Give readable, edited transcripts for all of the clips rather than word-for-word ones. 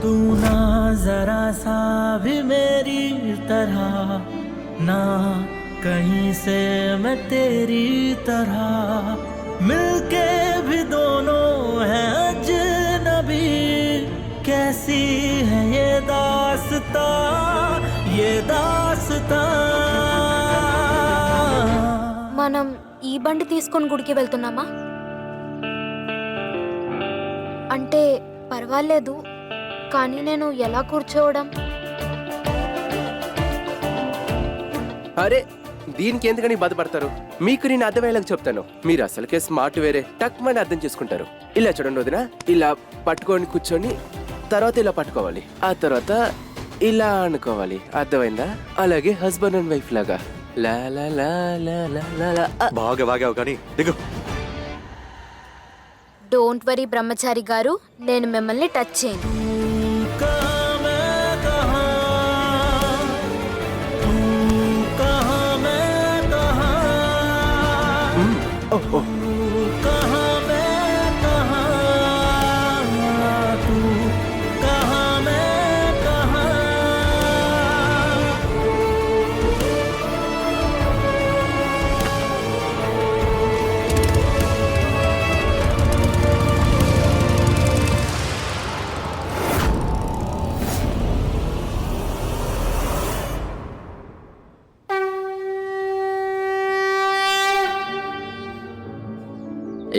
तू ना जरा सा भी मेरी तरह ना कहीं से मैं तेरी तरह मिलके भी दोनों हैं अजनबी कैसी है ये दास्तां మనం ఈ బండి తీసుకొని గుడికి వెళ్తున్నామా? అంటే పర్వాలేదు, కానీ నేను ఎలా కూర్చోవడం? అరే దీనికి ఎందుకని బాధపడతారు? మీకు నేను అర్థమయ్యేలాగా చెప్తాను. మీరు అసలుకే స్మార్ట్ వేరే టక్ మని అర్థం చేసుకుంటారు. ఇలా చూడండి వదినా, ఇలా పట్టుకొని కూర్చొని తర్వాత ఇలా పట్టుకోవాలి, ఆ తర్వాత ఇలా అనుకోవాలి. అర్థమైందా? అలాగే హస్బెండ్ అండ్ వైఫ్ లాగా లా లా లా లా లా లా లా. బాగా వాగావు కానీ దిగు. డోంట్ వరీ బ్రహ్మచారి గారు, నేను మిమ్మల్ని టచ్ చేయను. ఓహో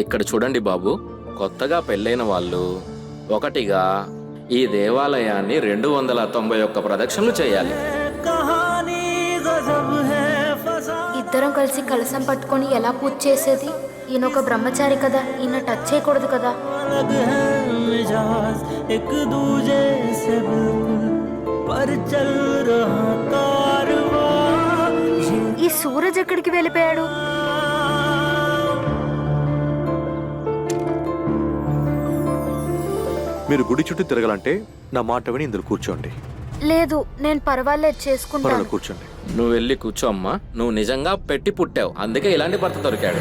ఇక్కడ చూడండి బాబు, కొత్తగా పెళ్ళైన వాళ్ళు ఒకటిగా ఈ దేవాలయాన్ని 291 ప్రదక్షిణలు చేయాలి. ఇద్దరం కలిసి కలసం పట్టుకొని ఎలా పూజ చేసేది? ఈయన ఒక బ్రహ్మచారి కదా, ఈయన టచ్ చేయకూడదు కదా. ఈ సూరజ్ ఎక్కడికి వెళ్ళిపోయాడు? మీరు గుడి చుట్టూ తిరగాలంటే నా మాట విని ఇందులో కూర్చోండి. లేదు, నేను పర్వాలేదు చేసుకుంటాను. కూర్చోండి. నువ్వు వెళ్ళి కూర్చో అమ్మా. నువ్వు నిజంగా పెట్టి పుట్టావు, అందుకే ఇలాంటి భర్త దొరికాడు.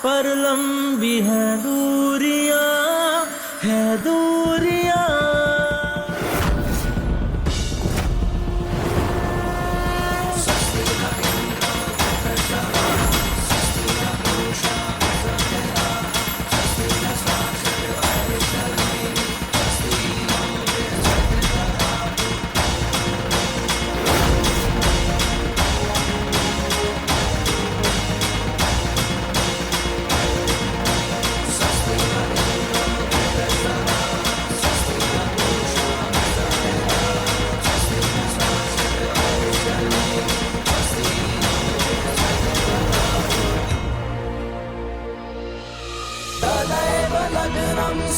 पर लंबी है दूरियां है दूरियां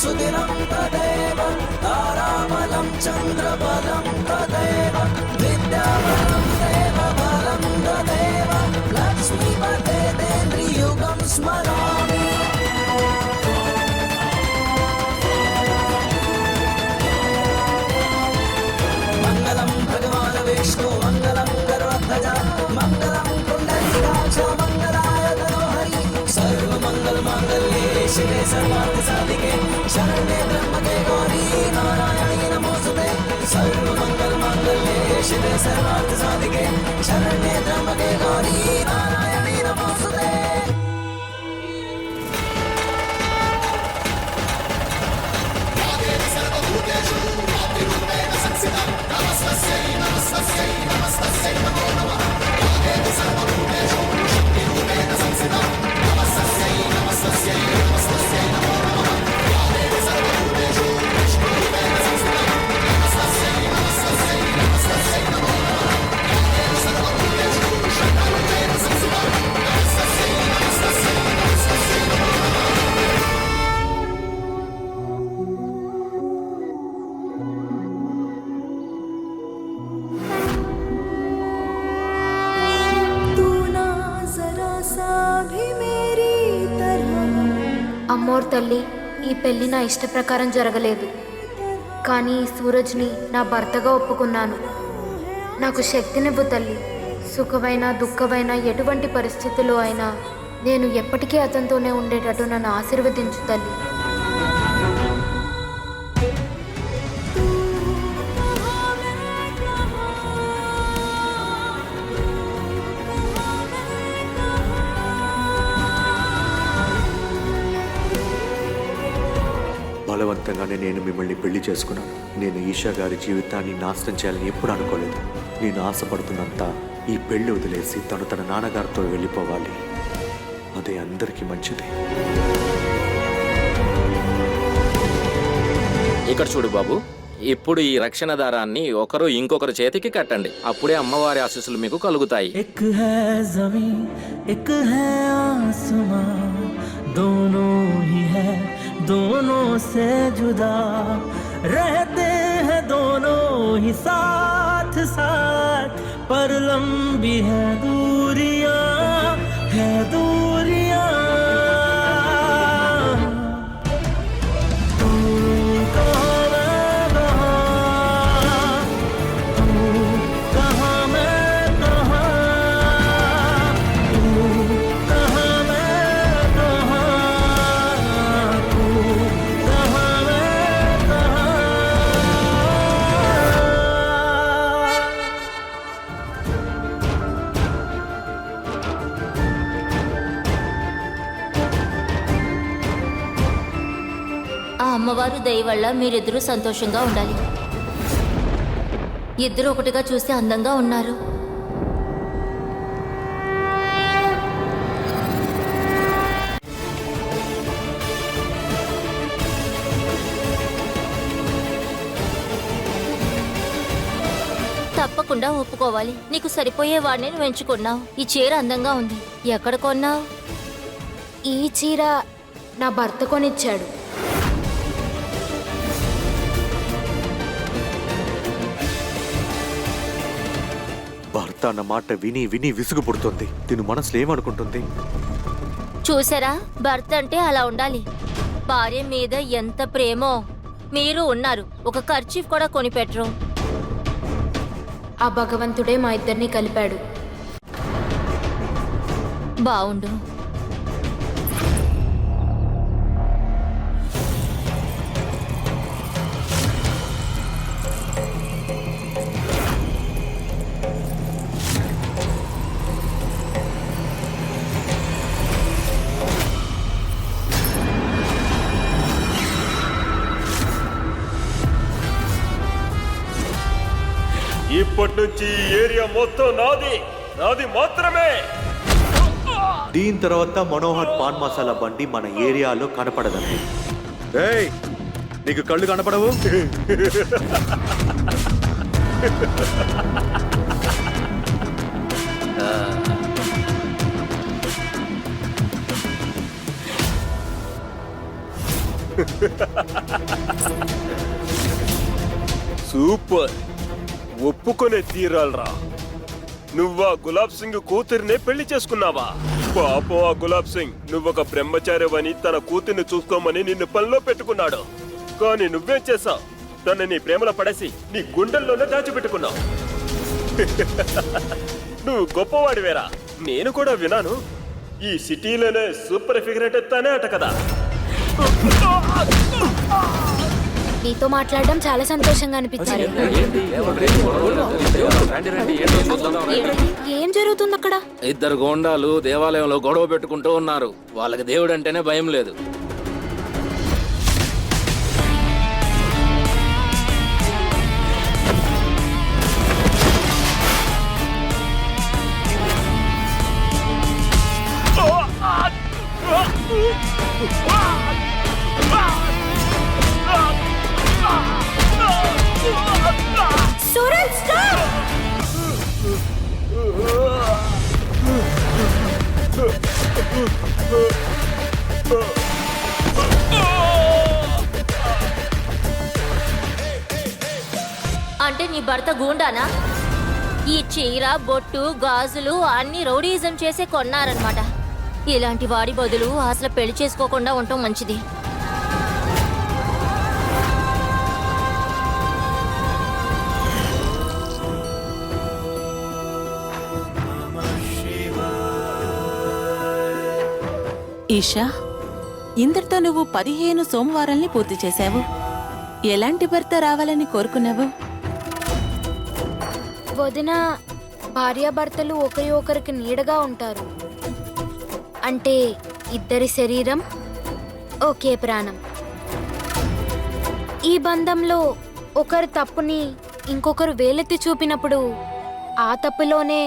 सुदिनं तदेव ताराबलं चन्द्रबलं तदेव विद्याबलं देवबलं तदेव लक्ष्मीपते देन्द्रियुगं स्मरामि मङ्गलं भगवान् विष्णु मङ्गलं गरुडध्वज मङ्गलं पुण्डरीकाक्ष मङ्गलाय तनोहरि सर्वमङ्गलमाङ्गल्ये शिवे सर्वार्थसाधिके शरण्ये त्र्यम्बके गौरी नारायणी नमोस्तुते सर्वमङ्गलमाङ्गल्ये शिवे सर्वार्थसाधिके शरण्ये त्र्यम्बके गौरी नारायणी नमोस्तुते అమ్మోర్ తల్లి, ఈ పెళ్లి నా ఇష్ట ప్రకారం జరగలేదు, కానీ ఈ సూరజ్ని నా భర్తగా ఒప్పుకున్నాను. నాకు శక్తినివ్వు తల్లి. సుఖమైన దుఃఖమైన ఎటువంటి పరిస్థితుల్లో అయినా నేను ఎప్పటికీ అతనితోనే ఉండేటట్టు నన్ను ఆశీర్వదించు తల్లి. బలవంతంగానే నేను మిమ్మల్ని పెళ్లి చేసుకున్నాను. నేను ఈషా గారి జీవితాన్ని నాశనం చేయాలని ఎప్పుడు అనుకోలేదు. నేను ఆశపడుతున్నంత ఈ పెళ్లి వదిలేసి తను తన నాన్నగారితో వెళ్ళిపోవాలి. అదే అందరికీ మంచిది. ఇక్కడ చూడు బాబు, ఇప్పుడు ఈ రక్షణ దారాన్ని ఒకరు ఇంకొకరు చేతికి కట్టండి. అప్పుడే అమ్మవారి ఆశీస్సులు మీకు కలుగుతాయి. एक है जमीन एक है आसमां, दोनों ही है दोनों से जुदा, रहते हैं दोनों ही साथ साथ, पर लंबी है दूरियां, है दूरियां। तू कहाँ मैं कहाँ, तू कहाँ मैं कहाँ, तू कहाँ मैं कहाँ, तू कहाँ मैं कहाँ। ఆ అమ్మవారు దయ వల్ల మీరిద్దరూ సంతోషంగా ఉండాలి. ఇద్దరు ఒకటిగా చూస్తే అందంగా ఉన్నారు. తప్పకుండా ఒప్పుకోవాలి. నీకు సరిపోయే వాడిని నువ్వు ఎంచుకున్నావు. ఈ చీర అందంగా ఉంది. ఎక్కడ కొన్నావు? ఈ చీర నా భర్త కొనిచ్చాడు. భర్త అన్న మాట విని విని విసుగు పుడుతుంది. దీని మనసులో ఏమనుకుంటుంది? చూసారా, భర్త అంటే అలా ఉండాలి. భార్య మీద ఎంత ప్రేమో. మీరు ఉన్నారు, ఒక కర్చీఫ్ కూడా కొనిపెట్టరు. ఆ భగవంతుడే మా ఇద్దరిని కలిపాడు. బావుండు. ఇప్పటి నుంచి ఈ ఏరియా మొత్తం నాది, నాది మాత్రమే. దీని తర్వాత మనోహర్ పాన్ మసాలా బండి మన ఏరియాలో కనపడదండి. ఏయ్, నీకు కళ్ళు కనపడవు? సూపర్, ఒప్పుకొనే తీరాలరా. నువ్వా గులాబ్ సింగ్ కూతురినే పెళ్లి చేసుకున్నావా? పాపం ఆ గులాబ్ సింగ్ నువ్వొక బ్రహ్మచారివని తన కూతుర్ని చూసుకోమని నిన్ను పనిలో పెట్టుకున్నాడు. కానీ నువ్వేం చేసావు? తన నీ ప్రేమలో పడేసి నీ గుండెల్లోనే దాచిపెట్టుకున్నావు. నువ్వు గొప్పవాడివేరా. నేను కూడా విన్నాను, ఈ సిటీలోనే సూపర్ ఫిగర్ అంటే తనే అట కదా. నీతో మాట్లాడడం చాలా సంతోషంగా అనిపించింది. ఏం జరుగుతుంది అక్కడ? ఇద్దరు గోండాలు దేవాలయంలో గొడవ పెట్టుకుంటూ ఉన్నారు. వాళ్ళకి దేవుడు అంటేనే భయం లేదు. సూరజ్, స్టాప్! అంటే నీ భర్త గూండానా? ఈ చీర, బొట్టు, గాజులు అన్ని రౌడీయిజం చేసే కొన్నారనమాట. ఇలాంటి వాడి బదులు అసలు పెళ్లి చేసుకోకుండా ఉండటం మంచిది. ఈషా, ఇందరితో నువ్వు 15 సోమవారాల్ని పూర్తి చేశావు. ఎలాంటి భర్త రావాలని కోరుకున్నావు? వదిన, భార్యాభర్తలు ఒకరి ఒకరికి నీడగా ఉంటారు. అంటే ఇద్దరి శరీరం ఒకే ప్రాణం. ఈ బంధంలో ఒకరి తప్పుని ఇంకొకరు వేలెత్తి చూపినప్పుడు ఆ తప్పులోనే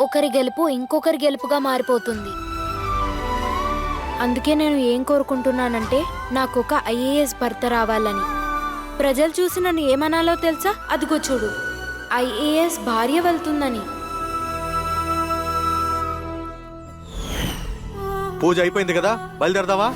ఒకరి గెలుపు ఇంకొకరి గెలుపుగా మారిపోతుంది. అందుకే నేను ఏం కోరుకుంటున్నానంటే నాకొక ఐఏఎస్ భర్త రావాలని. ప్రజలు చూసి నన్ను ఏమనాలో తెలుసా? అదిగో చూడు, ఐఏఎస్ భార్య వెళ్తుందని. పూజ అయిపోయింది కదా, బయలుదేరదావా?